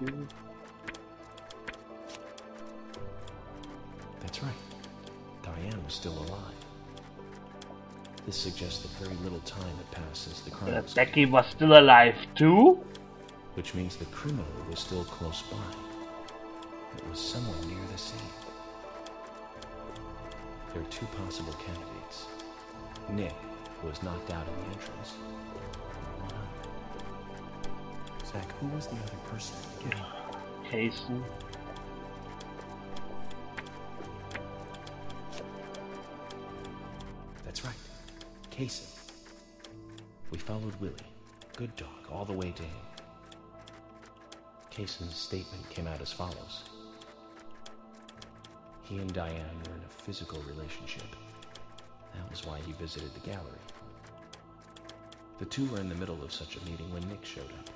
you. That's right. Diane was still alive. This suggests that very little time had passed since the crime was Becky was still alive too? which means the criminal was still close by. It was somewhere near the scene. There are two possible candidates. Nick, who was knocked out in the entrance, and one other. Zach, who was the other person? Casey. That's right. Casey. We followed Willie, good dog, all the way to him. Cason's statement came out as follows. He and Diane were in a physical relationship. That was why he visited the gallery. The two were in the middle of such a meeting when Nick showed up.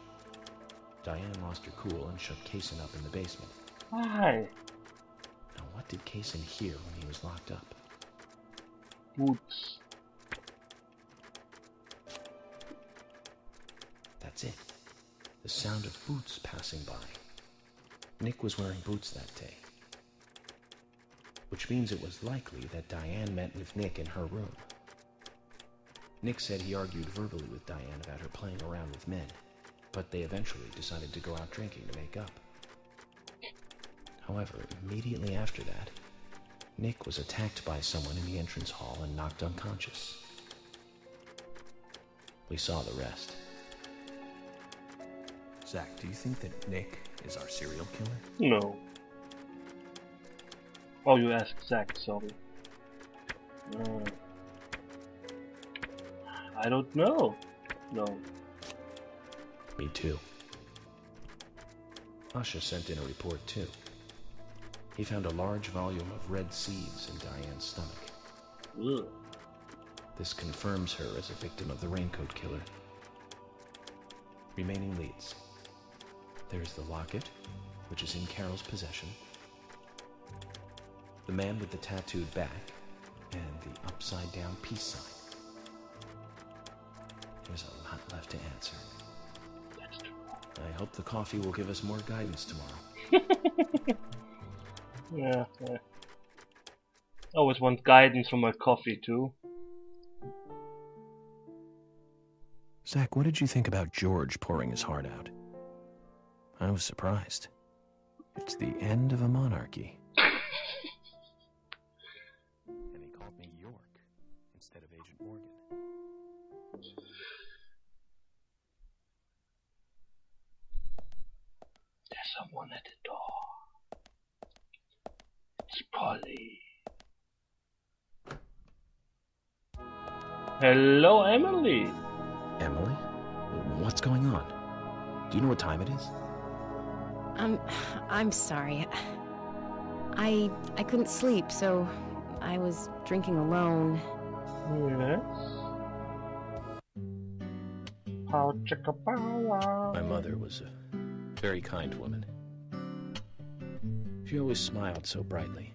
Diane lost her cool and shut Cason up in the basement. Why? Now, what did Cason hear when he was locked up? Boots. That's it. The sound of boots passing by. Nick was wearing boots that day. Which means it was likely that Diane met with Nick in her room. Nick said he argued verbally with Diane about her playing around with men, but they eventually decided to go out drinking to make up. However, immediately after that, Nick was attacked by someone in the entrance hall and knocked unconscious. We saw the rest. Zach, do you think that Nick is our serial killer? No. Oh, you asked Zach, sorry. I don't know. No. Me too. Asha sent in a report too. He found a large volume of red seeds in Diane's stomach. Ugh. This confirms her as a victim of the Raincoat Killer. Remaining leads. There's the locket, which is in Carol's possession, the man with the tattooed back, and the upside-down peace sign. There's a lot left to answer. That's true. I hope the coffee will give us more guidance tomorrow. Yeah. I always want guidance from my coffee too. Zach, what did you think about George pouring his heart out? I was surprised. It's the end of a monarchy. And he called me York instead of Agent Morgan. There's someone at the door. It's Polly. Hello, Emily. Emily? What's going on? Do you know what time it is? I'm sorry. I couldn't sleep, so I was drinking alone. Yes. Pow chicka pow. My mother was a very kind woman. She always smiled so brightly.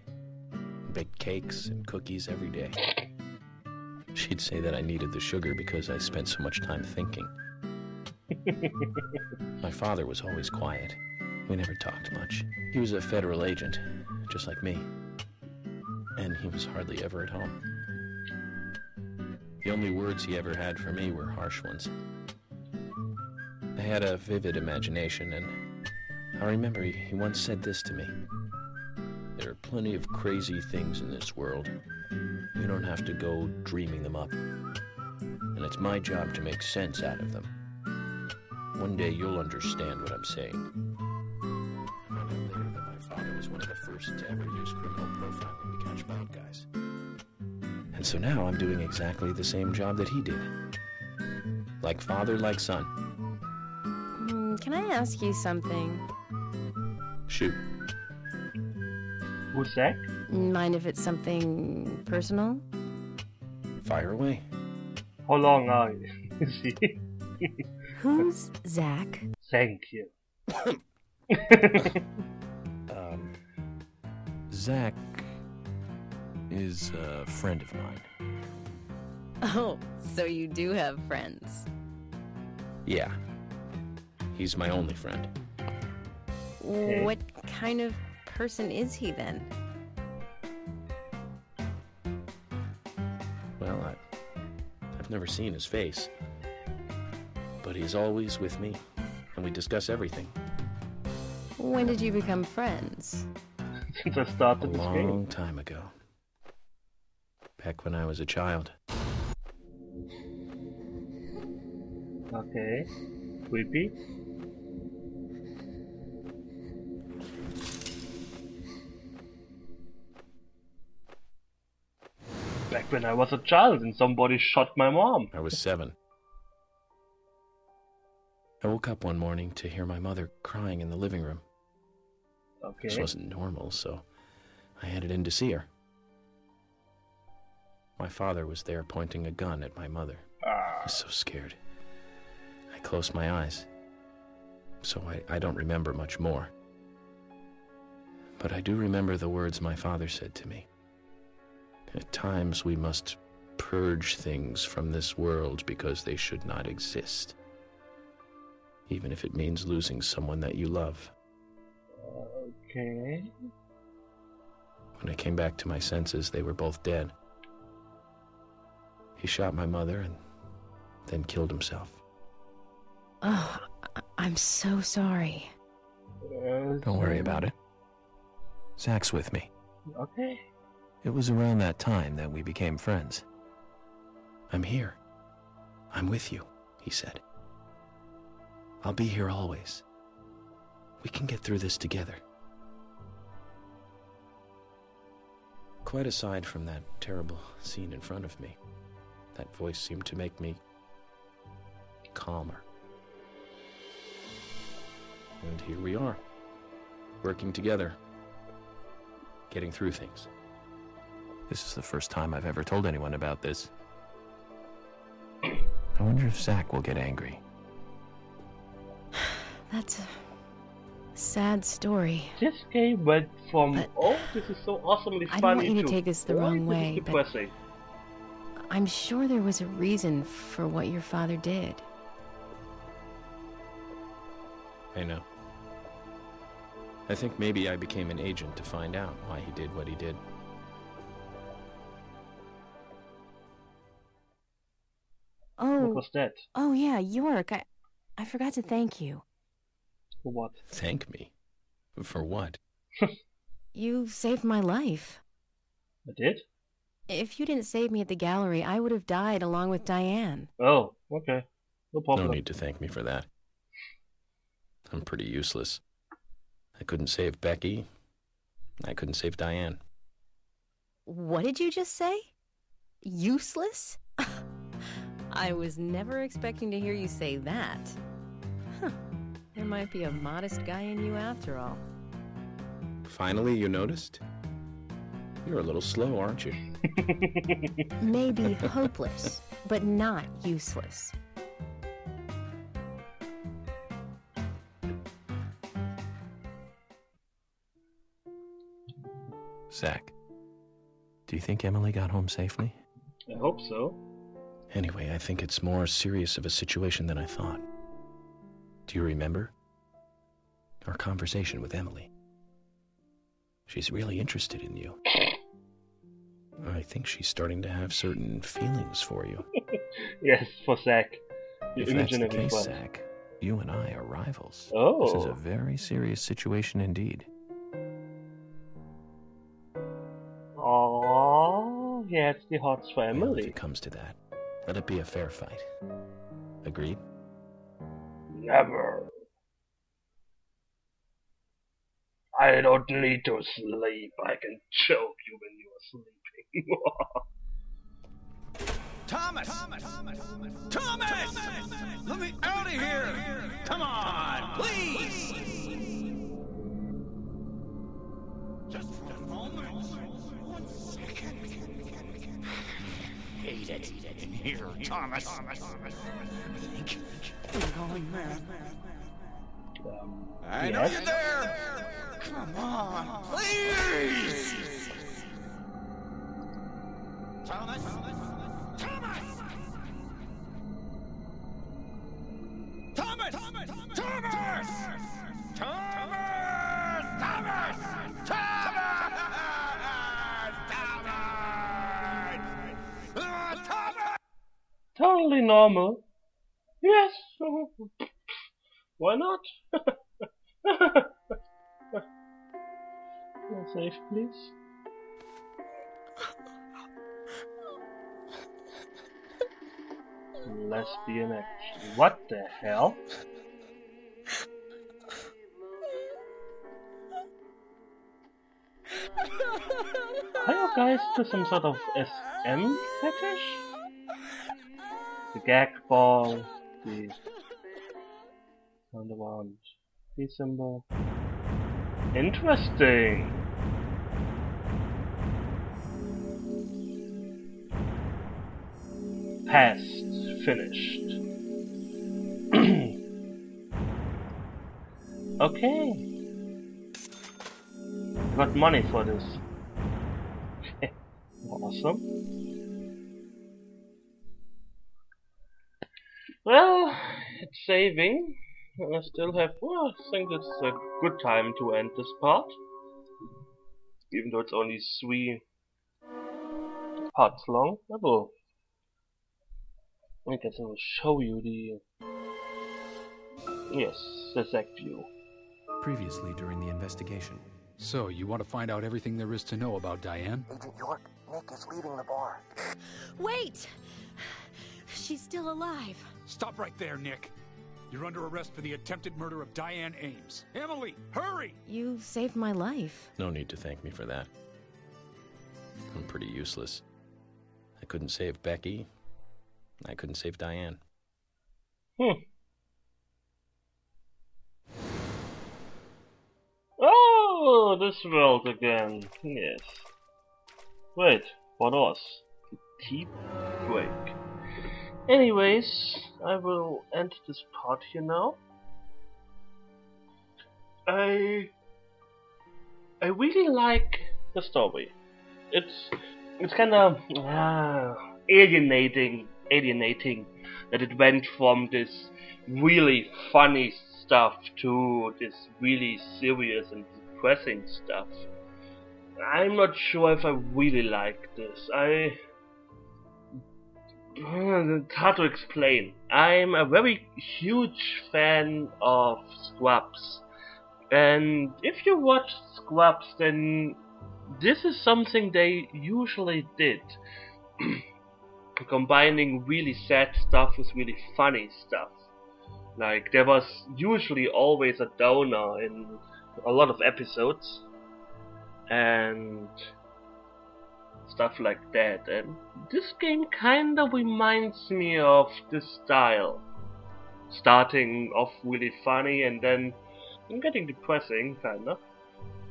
Baked cakes and cookies every day. She'd say that I needed the sugar because I spent so much time thinking. My father was always quiet. We never talked much. He was a federal agent, just like me. And he was hardly ever at home. The only words he ever had for me were harsh ones. I had a vivid imagination, and I remember he once said this to me. There are plenty of crazy things in this world. You don't have to go dreaming them up. And it's my job to make sense out of them. One day you'll understand what I'm saying. I found out later that my father was one of the first to ever use criminal profiling to catch bad guys. And so now I'm doing exactly the same job that he did. Like father, like son. Can I ask you something? Shoot. Who's Zach? Mind if it's something personal? Fire away. How long are you? See? Who's Zach? Thank you. Zach is a friend of mine. Oh, so you do have friends. Yeah. He's my only friend. Okay. What kind of person is he then? Well, I've never seen his face. But he's always with me, and we discuss everything. When did you become friends? Since I A started this game. long time ago. Back when I was a child. Okay. Creepy. Back when I was a child and somebody shot my mom. I was 7. I woke up one morning to hear my mother crying in the living room. This Okay. wasn't normal, so I headed in to see her. My father was there pointing a gun at my mother. I was so scared. I closed my eyes, so I don't remember much more. But I do remember the words my father said to me. At times we must purge things from this world because they should not exist. Even if it means losing someone that you love. Okay. When I came back to my senses, they were both dead. He shot my mother and then killed himself. Oh, I'm so sorry. Don't worry about it. Zach's with me. Okay. It was around that time that we became friends. I'm here. I'm with you, he said. I'll be here always. We can get through this together. Quite aside from that terrible scene in front of me, that voice seemed to make me calmer. And here we are, working together, getting through things. This is the first time I've ever told anyone about this. I wonder if Zach will get angry. That's a sad story. This game went from, But oh, this is so awesomely I funny don't want you to to, take this the oh, wrong this is way, but depressing. I'm sure there was a reason for what your father did. I know. I think maybe I became an agent to find out why he did what he did. What Oh, was that? oh yeah, York, I forgot to thank you. For what? Thank me? For what? You saved my life. I did? If you didn't save me at the gallery, I would have died along with Diane. Oh, okay. No No problem. need to thank me for that. I'm pretty useless. I couldn't save Becky. I couldn't save Diane. What did you just say? Useless? I was never expecting to hear you say that. Huh. There might be a modest guy in you after all. Finally, you noticed? You're a little slow, aren't you? Maybe hopeless, but not useless. Zach, do you think Emily got home safely? I hope so. Anyway, I think it's more serious of a situation than I thought. Do you remember? Our conversation with Emily. She's really interested in you. I think she's starting to have certain feelings for you. Yes, for Zach. Your If that's the imaginary case, friend. Zach, you and I are rivals. Oh. This is a very serious situation indeed. Oh, he has the hots for Well, if Emily. it comes to that, let it be a fair fight. Agreed? Never. I don't need to sleep. I can choke you when you are sleeping. Thomas! Thomas! Let me out of here! Come on, please! Just for a moment. 1 second. Hate it in here, Thomas. I think I'm going mad. I know yes? you're there! Come on, please! Thomas! Thomas! Thomas! Thomas! Thomas! Thomas! only normal. Yes. Why not? Safe, please. Lesbian action. What the hell? Are you guys to some sort of SM fetish? The gag ball, the roundabout, the symbol. Interesting. Past, finished. Okay. Got money for this. Awesome. Well, it's saving. I still have. Well, I think it's a good time to end this part. Even though it's only 3 parts long. I guess I will show you the. Yes, the Zack view. Previously during the investigation. So, you want to find out everything there is to know about Diane? Agent York, Nick is leaving the bar. Wait! She's still alive. Stop right there, Nick. You're under arrest for the attempted murder of Diane Ames. Emily, hurry! You saved my life. No need to thank me for that. I'm pretty useless. I couldn't save Becky. I couldn't save Diane. Oh, this world again. Yes. Wait, what was? The tea break. Anyways, I will end this part here now. I really like the story. It's kind of alienating that it went from this really funny stuff to this really serious and depressing stuff. I'm not sure if I really like this. It's hard to explain. I'm a very huge fan of Scrubs. And if you watch Scrubs, then this is something they usually did. Combining really sad stuff with really funny stuff. Like, there was usually always a downer in a lot of episodes. And stuff like that. And this game kinda reminds me of this style. Starting off really funny and then getting depressing, kinda.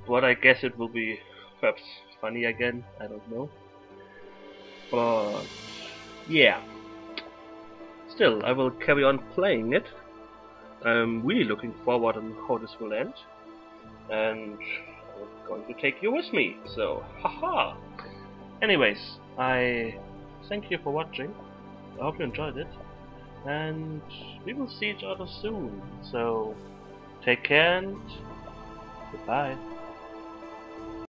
But I guess it will be perhaps funny again, I don't know. But yeah. Still, I will carry on playing it. I'm really looking forward on how this will end. And I'm going to take you with me, so haha! Anyways, I thank you for watching. I hope you enjoyed it. And we will see each other soon. So take care and goodbye.